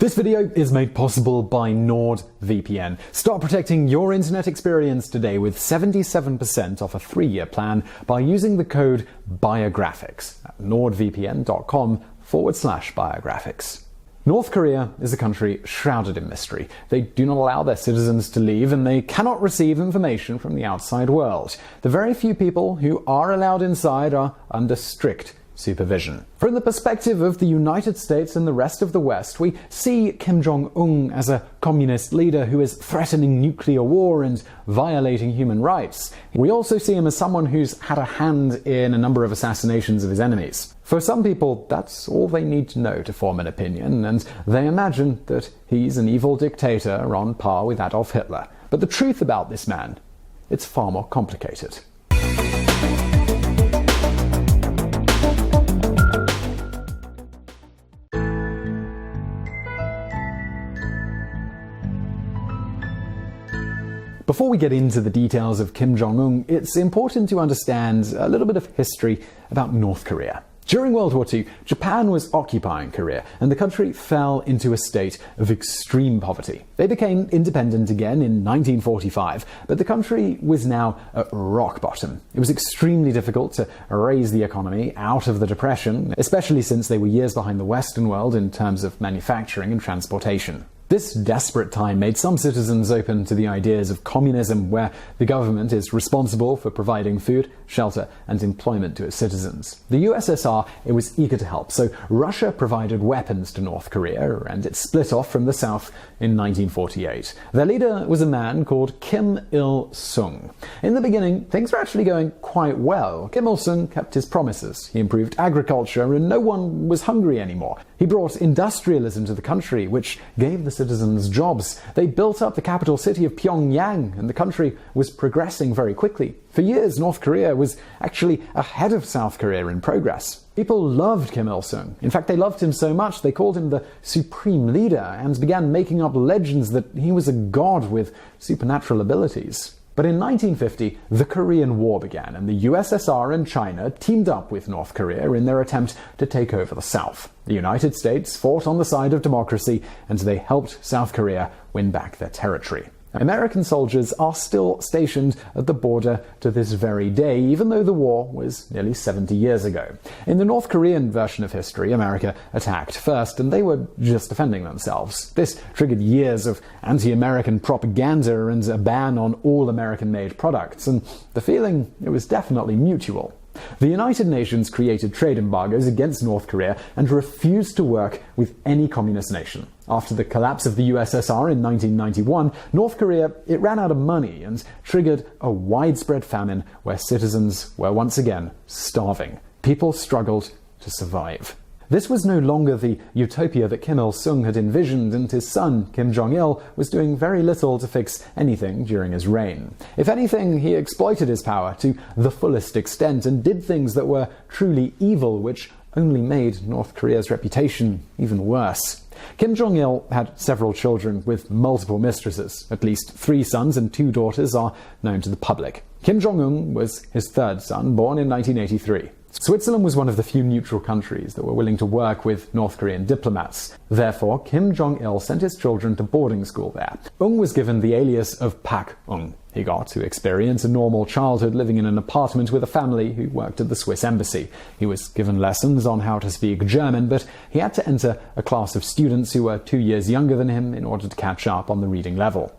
This video is made possible by NordVPN. Start protecting your internet experience today with 77% off a 3-year plan by using the code Biographics at nordvpn.com/biographics. North Korea is a country shrouded in mystery. They do not allow their citizens to leave, and they cannot receive information from the outside world. The very few people who are allowed inside are under strict supervision. From the perspective of the United States and the rest of the West, we see Kim Jong-un as a communist leader who is threatening nuclear war and violating human rights. We also see him as someone who's had a hand in a number of assassinations of his enemies. For some people, that's all they need to know to form an opinion, and they imagine that he's an evil dictator on par with Adolf Hitler. But the truth about this man, it's far more complicated. Before we get into the details of Kim Jong-un, it's important to understand a little bit of history about North Korea. During World War II, Japan was occupying Korea, and the country fell into a state of extreme poverty. They became independent again in 1945, but the country was now at rock bottom. It was extremely difficult to raise the economy out of the Depression, especially since they were years behind the Western world in terms of manufacturing and transportation. This desperate time made some citizens open to the ideas of communism, where the government is responsible for providing food, shelter, and employment to its citizens. The USSR was eager to help, so Russia provided weapons to North Korea, and it split off from the South in 1948. Their leader was a man called Kim Il-sung. In the beginning, things were actually going quite well. Kim Il-sung kept his promises. He improved agriculture, and no one was hungry anymore. He brought industrialism to the country, which gave the citizens jobs. They built up the capital city of Pyongyang, and the country was progressing very quickly. For years, North Korea was actually ahead of South Korea in progress. People loved Kim Il-sung. In fact, they loved him so much they called him the supreme leader and began making up legends that he was a god with supernatural abilities. But in 1950, the Korean War began, and the USSR and China teamed up with North Korea in their attempt to take over the South. The United States fought on the side of democracy, and they helped South Korea win back their territory. American soldiers are still stationed at the border to this very day, even though the war was nearly 70 years ago. In the North Korean version of history, America attacked first, and they were just defending themselves. This triggered years of anti-American propaganda and a ban on all American-made products, and the feeling, it was definitely mutual. The United Nations created trade embargoes against North Korea and refused to work with any communist nation. After the collapse of the USSR in 1991, North Korea, it ran out of money and triggered a widespread famine where citizens were once again starving. People struggled to survive. This was no longer the utopia that Kim Il-sung had envisioned, and his son, Kim Jong-il, was doing very little to fix anything during his reign. If anything, he exploited his power to the fullest extent and did things that were truly evil, which only made North Korea's reputation even worse. Kim Jong-il had several children with multiple mistresses. At least 3 sons and 2 daughters are known to the public. Kim Jong-un was his 3rd son, born in 1983. Switzerland was one of the few neutral countries that were willing to work with North Korean diplomats. Therefore, Kim Jong-il sent his children to boarding school there. Ung was given the alias of Pak-ung. He got to experience a normal childhood living in an apartment with a family who worked at the Swiss embassy. He was given lessons on how to speak German, but he had to enter a class of students who were 2 years younger than him in order to catch up on the reading level.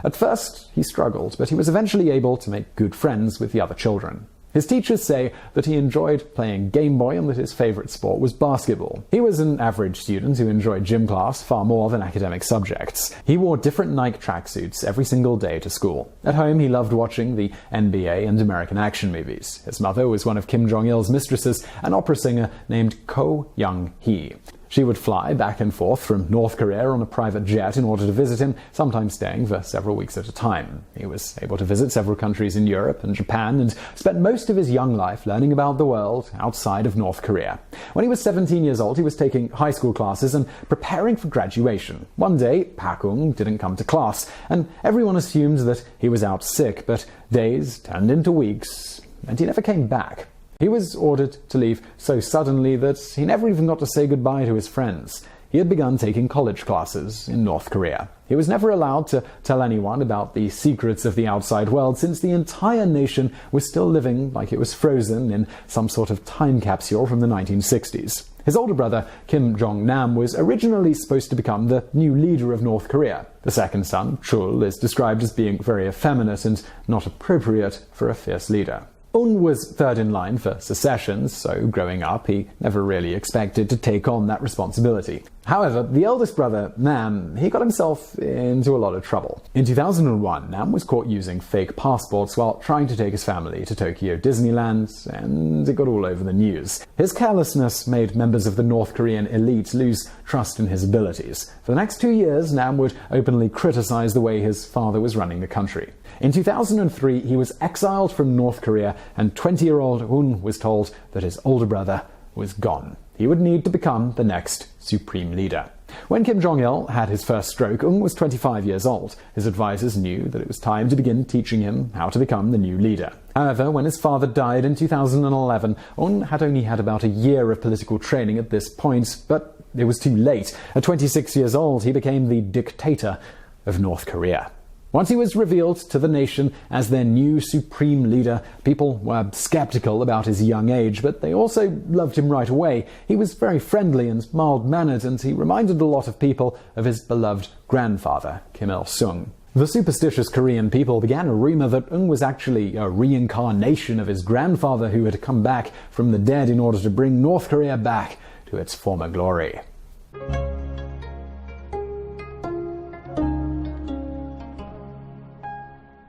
At first, he struggled, but he was eventually able to make good friends with the other children. His teachers say that he enjoyed playing Game Boy and that his favorite sport was basketball. He was an average student who enjoyed gym class far more than academic subjects. He wore different Nike tracksuits every single day to school. At home, he loved watching the NBA and American action movies. His mother was one of Kim Jong-il's mistresses, an opera singer named Ko Young-hee. She would fly back and forth from North Korea on a private jet in order to visit him, sometimes staying for several weeks at a time. He was able to visit several countries in Europe and Japan and spent most of his young life learning about the world outside of North Korea. When he was 17 years old, he was taking high school classes and preparing for graduation. One day, Pak-ung didn't come to class, and everyone assumed that he was out sick, but days turned into weeks, and he never came back. He was ordered to leave so suddenly that he never even got to say goodbye to his friends. he had begun taking college classes in North Korea. He was never allowed to tell anyone about the secrets of the outside world, since the entire nation was still living like it was frozen in some sort of time capsule from the 1960s. His older brother, Kim Jong-nam, was originally supposed to become the new leader of North Korea. The second son, Chul, is described as being very effeminate and not appropriate for a fierce leader. Un was third in line for secession, so growing up he never really expected to take on that responsibility. However, the eldest brother, Nam, he got himself into a lot of trouble. In 2001, Nam was caught using fake passports while trying to take his family to Tokyo Disneyland, and it got all over the news. His carelessness made members of the North Korean elite lose trust in his abilities. For the next 2 years, Nam would openly criticize the way his father was running the country. In 2003, he was exiled from North Korea, and 20-year-old Un was told that his older brother was gone. He would need to become the next supreme leader. When Kim Jong-il had his first stroke, Un was 25 years old. His advisors knew that it was time to begin teaching him how to become the new leader. However, when his father died in 2011, Un had only had about a year of political training at this point, but it was too late. At 26 years old, he became the dictator of North Korea. Once he was revealed to the nation as their new supreme leader, people were skeptical about his young age, but they also loved him right away. He was very friendly and mild-mannered, and he reminded a lot of people of his beloved grandfather, Kim Il-sung. The superstitious Korean people began a rumor that Un was actually a reincarnation of his grandfather who had come back from the dead in order to bring North Korea back to its former glory.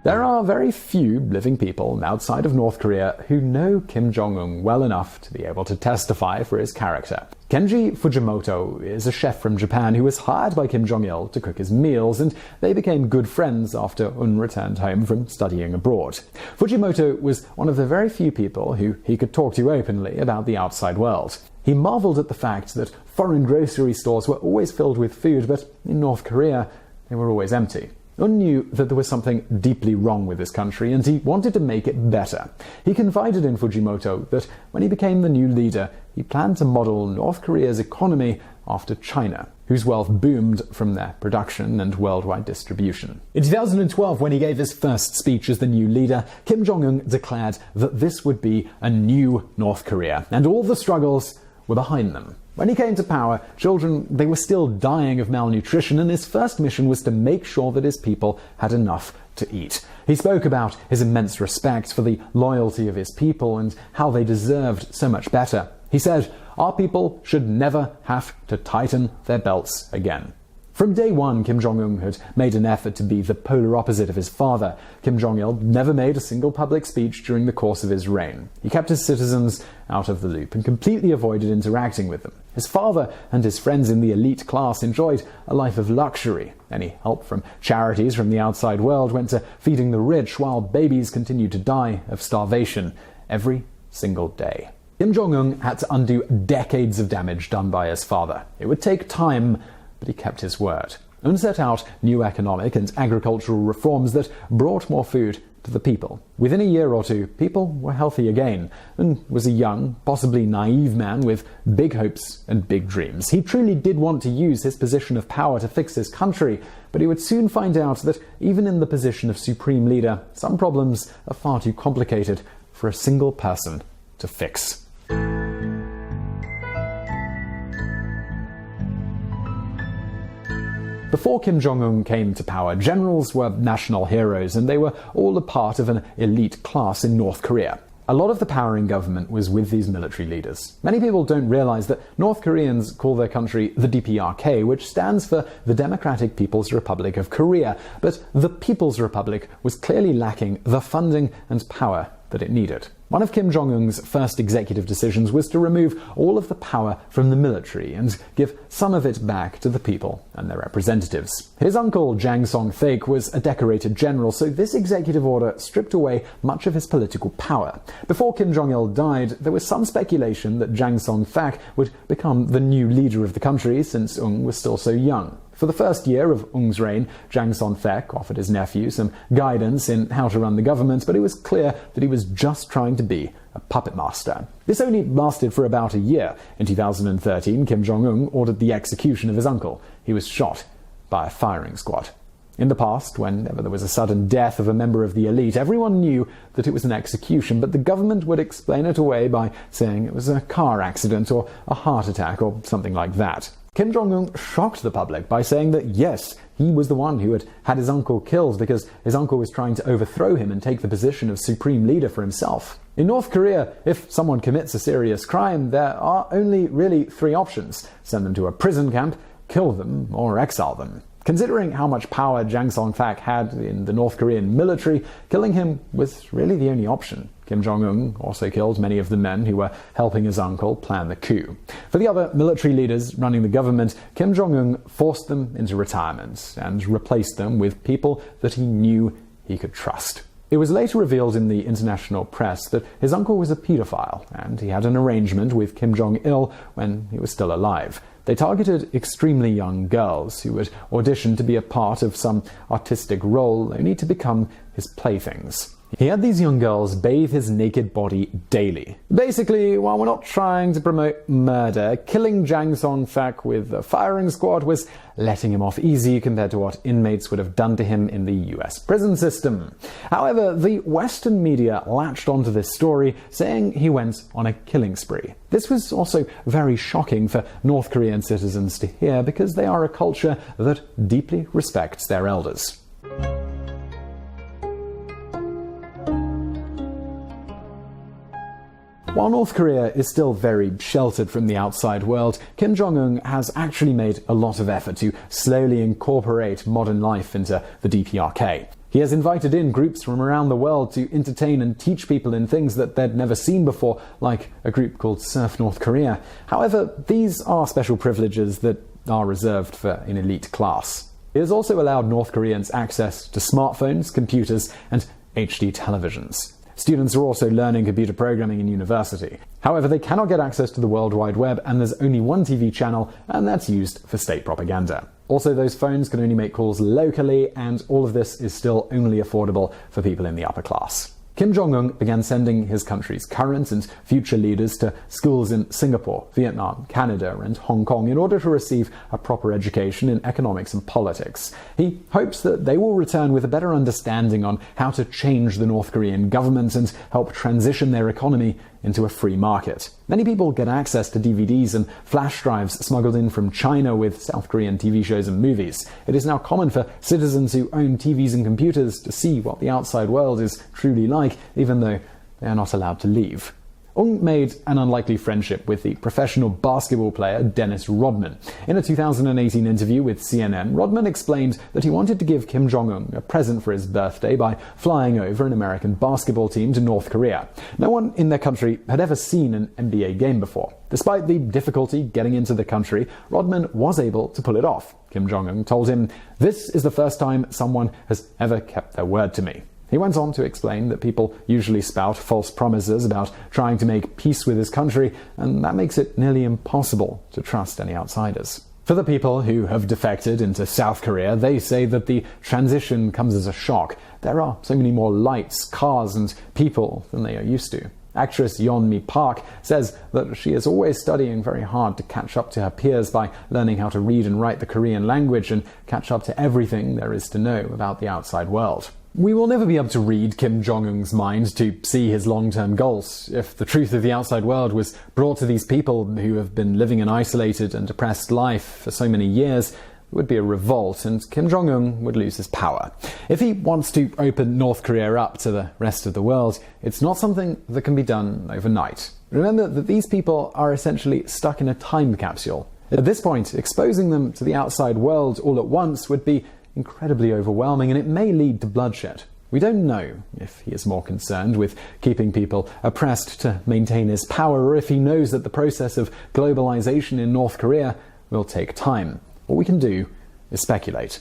There are very few living people outside of North Korea who know Kim Jong-un well enough to be able to testify for his character. Kenji Fujimoto is a chef from Japan who was hired by Kim Jong-il to cook his meals, and they became good friends after Un returned home from studying abroad. Fujimoto was one of the very few people who he could talk to openly about the outside world. He marveled at the fact that foreign grocery stores were always filled with food, but in North Korea they were always empty. Un knew that there was something deeply wrong with this country, and he wanted to make it better. He confided in Fujimoto that when he became the new leader, he planned to model North Korea's economy after China, whose wealth boomed from their production and worldwide distribution. In 2012, when he gave his first speech as the new leader, Kim Jong-un declared that this would be a new North Korea, and all the struggles were behind them. When he came to power, children, they were still dying of malnutrition, and his first mission was to make sure that his people had enough to eat. He spoke about his immense respect for the loyalty of his people and how they deserved so much better. He said, "Our people should never have to tighten their belts again." From day one, Kim Jong-un had made an effort to be the polar opposite of his father. Kim Jong-il never made a single public speech during the course of his reign. He kept his citizens out of the loop and completely avoided interacting with them. His father and his friends in the elite class enjoyed a life of luxury. Any help from charities from the outside world went to feeding the rich, while babies continued to die of starvation every single day. Kim Jong-un had to undo decades of damage done by his father. It would take time, but he kept his word. Un set out new economic and agricultural reforms that brought more food to the people. Within a year or two, people were healthy again. Un was a young, possibly naive man with big hopes and big dreams. He truly did want to use his position of power to fix his country, but he would soon find out that even in the position of supreme leader, some problems are far too complicated for a single person to fix. Before Kim Jong-un came to power, generals were national heroes, and they were all a part of an elite class in North Korea. A lot of the power in government was with these military leaders. Many people don't realize that North Koreans call their country the DPRK, which stands for the Democratic People's Republic of Korea, but the People's Republic was clearly lacking the funding and power that it needed. One of Kim Jong-un's first executive decisions was to remove all of the power from the military and give some of it back to the people and their representatives. His uncle, Jang Song-thaek, was a decorated general, so this executive order stripped away much of his political power. Before Kim Jong-il died, there was some speculation that Jang Song-thaek would become the new leader of the country, since Un was still so young. For the first year of Ung's reign, Jang Son-fek offered his nephew some guidance in how to run the government, but it was clear that he was just trying to be a puppet master. This only lasted for about a year. In 2013, Kim Jong-un ordered the execution of his uncle. He was shot by a firing squad. In the past, whenever there was a sudden death of a member of the elite, everyone knew that it was an execution, but the government would explain it away by saying it was a car accident or a heart attack or something like that. Kim Jong-un shocked the public by saying that yes, he was the one who had his uncle killed because his uncle was trying to overthrow him and take the position of supreme leader for himself. In North Korea, if someone commits a serious crime, there are only really three options: send them to a prison camp, kill them, or exile them. Considering how much power Jang Son-fek had in the North Korean military, killing him was really the only option. Kim Jong-un also killed many of the men who were helping his uncle plan the coup. For the other military leaders running the government, Kim Jong-un forced them into retirement and replaced them with people that he knew he could trust. It was later revealed in the international press that his uncle was a pedophile, and he had an arrangement with Kim Jong-il when he was still alive. They targeted extremely young girls who would audition to be a part of some artistic role, only to become his playthings. He had these young girls bathe his naked body daily. Basically, while we're not trying to promote murder, killing Jang Son-fek with a firing squad was letting him off easy compared to what inmates would have done to him in the US prison system. However, the Western media latched onto this story, saying he went on a killing spree. This was also very shocking for North Korean citizens to hear because they are a culture that deeply respects their elders. While North Korea is still very sheltered from the outside world, Kim Jong-un has actually made a lot of effort to slowly incorporate modern life into the DPRK. He has invited in groups from around the world to entertain and teach people in things that they'd never seen before, like a group called Surf North Korea. However, these are special privileges that are reserved for an elite class. He has also allowed North Koreans access to smartphones, computers, and HD televisions. Students are also learning computer programming in university. However, they cannot get access to the World Wide Web, and there's only one TV channel, and that's used for state propaganda. Also, those phones can only make calls locally, and all of this is still only affordable for people in the upper class. Kim Jong-un began sending his country's current and future leaders to schools in Singapore, Vietnam, Canada, and Hong Kong in order to receive a proper education in economics and politics. He hopes that they will return with a better understanding on how to change the North Korean government and help transition their economy into a free market. Many people get access to DVDs and flash drives smuggled in from China with South Korean TV shows and movies. It is now common for citizens who own TVs and computers to see what the outside world is truly like, even though they are not allowed to leave. Ung made an unlikely friendship with the professional basketball player Dennis Rodman. In a 2018 interview with CNN, Rodman explained that he wanted to give Kim Jong-un a present for his birthday by flying over an American basketball team to North Korea. No one in their country had ever seen an NBA game before. Despite the difficulty getting into the country, Rodman was able to pull it off. Kim Jong-un told him, "This is the first time someone has ever kept their word to me." He went on to explain that people usually spout false promises about trying to make peace with his country, and that makes it nearly impossible to trust any outsiders. For the people who have defected into South Korea, they say that the transition comes as a shock. There are so many more lights, cars, and people than they are used to. Actress Yeon-mi Park says that she is always studying very hard to catch up to her peers by learning how to read and write the Korean language and catch up to everything there is to know about the outside world. We will never be able to read Kim Jong-un's mind to see his long-term goals. If the truth of the outside world was brought to these people who have been living an isolated and depressed life for so many years, it would be a revolt and Kim Jong-un would lose his power. If he wants to open North Korea up to the rest of the world, it's not something that can be done overnight. Remember that these people are essentially stuck in a time capsule. At this point, exposing them to the outside world all at once would be incredibly overwhelming, and it may lead to bloodshed. We don't know if he is more concerned with keeping people oppressed to maintain his power, or if he knows that the process of globalization in North Korea will take time. All we can do is speculate.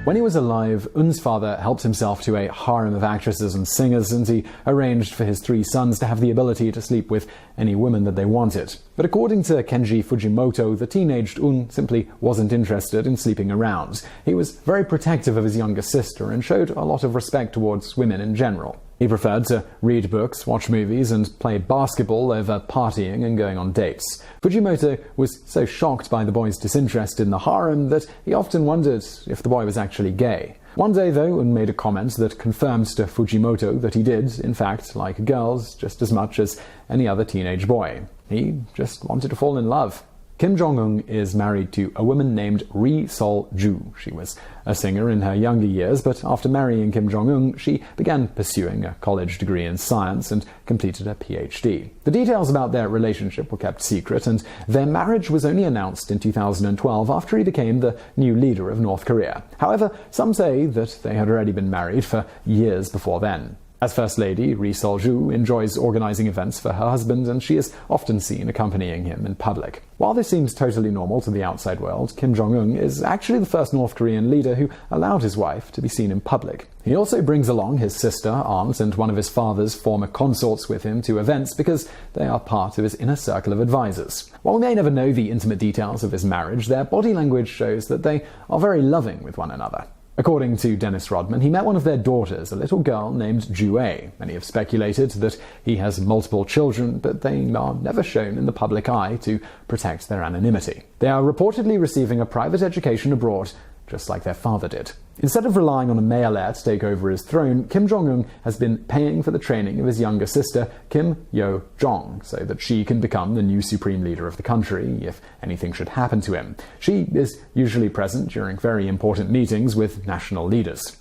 When he was alive, Un's father helped himself to a harem of actresses and singers, and he arranged for his 3 sons to have the ability to sleep with any woman that they wanted. But according to Kenji Fujimoto, the teenaged Un simply wasn't interested in sleeping around. He was very protective of his younger sister and showed a lot of respect towards women in general. He preferred to read books, watch movies, and play basketball over partying and going on dates. Fujimoto was so shocked by the boy's disinterest in the harem that he often wondered if the boy was actually gay. One day, though, Un made a comment that confirmed to Fujimoto that he did, in fact, like girls just as much as any other teenage boy. He just wanted to fall in love. Kim Jong-un is married to a woman named Ri Sol-ju. She was a singer in her younger years, but after marrying Kim Jong-un, she began pursuing a college degree in science and completed a PhD. The details about their relationship were kept secret, and their marriage was only announced in 2012 after he became the new leader of North Korea. However, some say that they had already been married for years before then. As First Lady, Ri Sol-ju enjoys organizing events for her husband, and she is often seen accompanying him in public. While this seems totally normal to the outside world, Kim Jong-un is actually the first North Korean leader who allowed his wife to be seen in public. He also brings along his sister, aunt, and one of his father's former consorts with him to events because they are part of his inner circle of advisors. While we may never know the intimate details of his marriage, their body language shows that they are very loving with one another. According to Dennis Rodman, he met one of their daughters, a little girl named Jue. Many have speculated that he has multiple children, but they are never shown in the public eye to protect their anonymity. They are reportedly receiving a private education abroad, just like their father did. Instead of relying on a male heir to take over his throne, Kim Jong-un has been paying for the training of his younger sister, Kim Yo-jong, so that she can become the new supreme leader of the country if anything should happen to him. She is usually present during very important meetings with national leaders.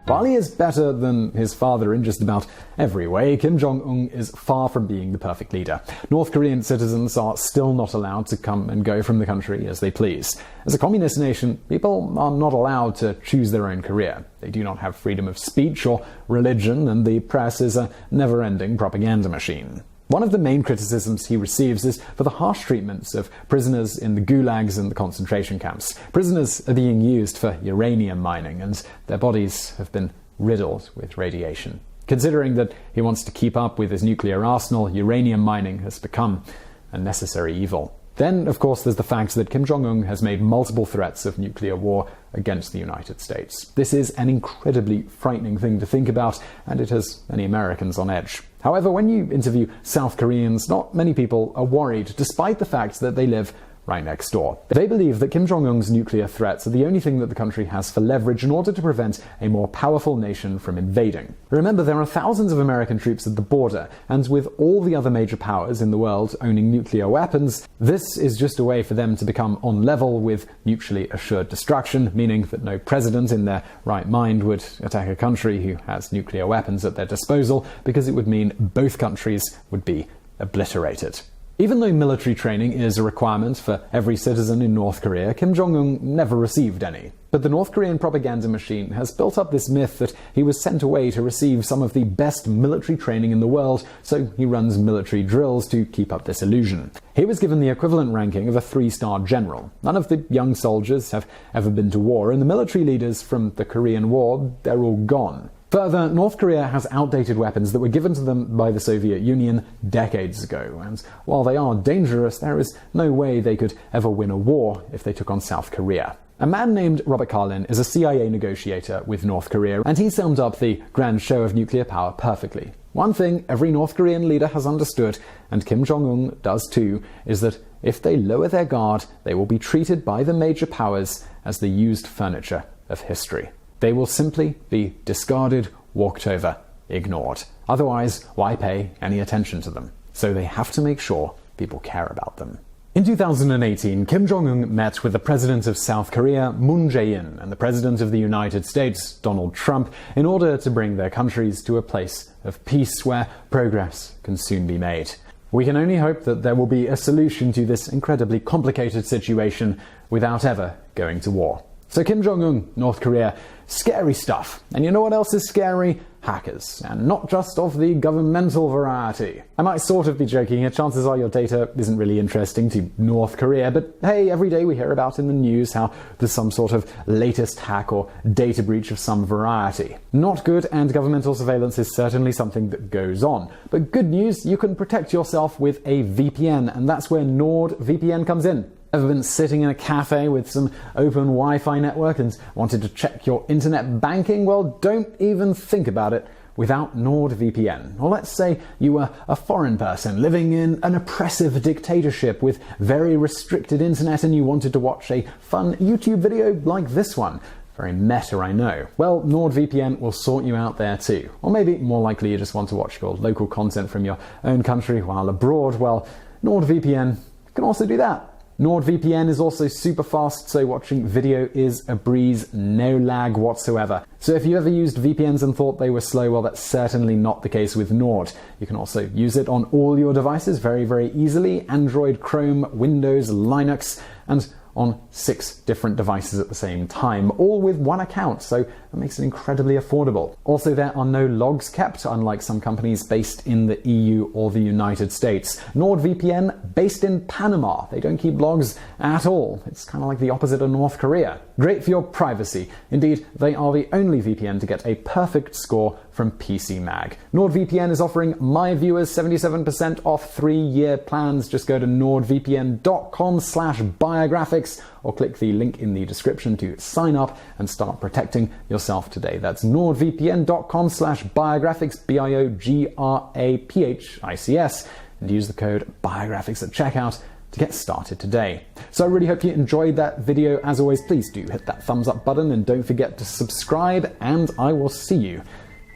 While he is better than his father in just about every way, Kim Jong-un is far from being the perfect leader. North Korean citizens are still not allowed to come and go from the country as they please. As a communist nation, people are not allowed to choose their own career. They do not have freedom of speech or religion, and the press is a never-ending propaganda machine. One of the main criticisms he receives is for the harsh treatments of prisoners in the gulags and the concentration camps. Prisoners are being used for uranium mining, and their bodies have been riddled with radiation. Considering that he wants to keep up with his nuclear arsenal, uranium mining has become a necessary evil. Then, of course, there's the fact that Kim Jong-un has made multiple threats of nuclear war against the United States. This is an incredibly frightening thing to think about, and it has many Americans on edge. However, when you interview South Koreans, not many people are worried, despite the fact that they live right next door. They believe that Kim Jong-un's nuclear threats are the only thing that the country has for leverage in order to prevent a more powerful nation from invading. Remember, there are thousands of American troops at the border, and with all the other major powers in the world owning nuclear weapons, this is just a way for them to become on level with mutually assured destruction, meaning that no president in their right mind would attack a country who has nuclear weapons at their disposal, because it would mean both countries would be obliterated. Even though military training is a requirement for every citizen in North Korea, Kim Jong-un never received any. But the North Korean propaganda machine has built up this myth that he was sent away to receive some of the best military training in the world, so he runs military drills to keep up this illusion. He was given the equivalent ranking of a 3-star general. None of the young soldiers have ever been to war, and the military leaders from the Korean War, they're all gone. Further, North Korea has outdated weapons that were given to them by the Soviet Union decades ago, and while they are dangerous, there is no way they could ever win a war if they took on South Korea. A man named Robert Carlin is a CIA negotiator with North Korea, and he summed up the grand show of nuclear power perfectly. One thing every North Korean leader has understood, and Kim Jong-un does too, is that if they lower their guard, they will be treated by the major powers as the used furniture of history. They will simply be discarded, walked over, ignored. Otherwise, why pay any attention to them? So they have to make sure people care about them. In 2018, Kim Jong-un met with the president of South Korea, Moon Jae-in, and the president of the United States, Donald Trump, in order to bring their countries to a place of peace where progress can soon be made. We can only hope that there will be a solution to this incredibly complicated situation without ever going to war. So Kim Jong-un, North Korea, scary stuff. And you know what else is scary? hackers, and not just of the governmental variety. I might sort of be joking here, chances are your data isn't really interesting to North Korea, but hey, every day we hear about in the news how there's some sort of latest hack or data breach of some variety. Not good, and governmental surveillance is certainly something that goes on. But good news, you can protect yourself with a VPN, and that's where NordVPN comes in. Ever been sitting in a cafe with some open Wi-Fi network and wanted to check your internet banking? Well, don't even think about it without NordVPN. Or let's say you were a foreign person living in an oppressive dictatorship with very restricted internet and you wanted to watch a fun YouTube video like this one. Very meta, I know. Well, NordVPN will sort you out there too. Or maybe more likely you just want to watch your local content from your own country while abroad. Well, NordVPN can also do that. NordVPN is also super fast, so watching video is a breeze, no lag whatsoever. So if you ever used VPNs and thought they were slow, well, that's certainly not the case with Nord. You can also use it on all your devices very, very easily: Android, Chrome, Windows, Linux, and on 6 different devices at the same time, all with one account, so that makes it incredibly affordable. Also, there are no logs kept, unlike some companies based in the EU or the United States. NordVPN, based in Panama. They don't keep logs at all. It's kind of like the opposite of North Korea. Great for your privacy. Indeed, they are the only VPN to get a perfect score from PC Mag. NordVPN is offering my viewers 77% off 3-year plans. Just go to nordvpn.com/biographics or click the link in the description to sign up and start protecting yourself today. That's nordvpn.com/biographics, BIOGRAPHICS, and use the code biographics at checkout to get started today. So I really hope you enjoyed that video. As always, please do hit that thumbs up button and don't forget to subscribe, and I will see you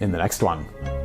in the next one.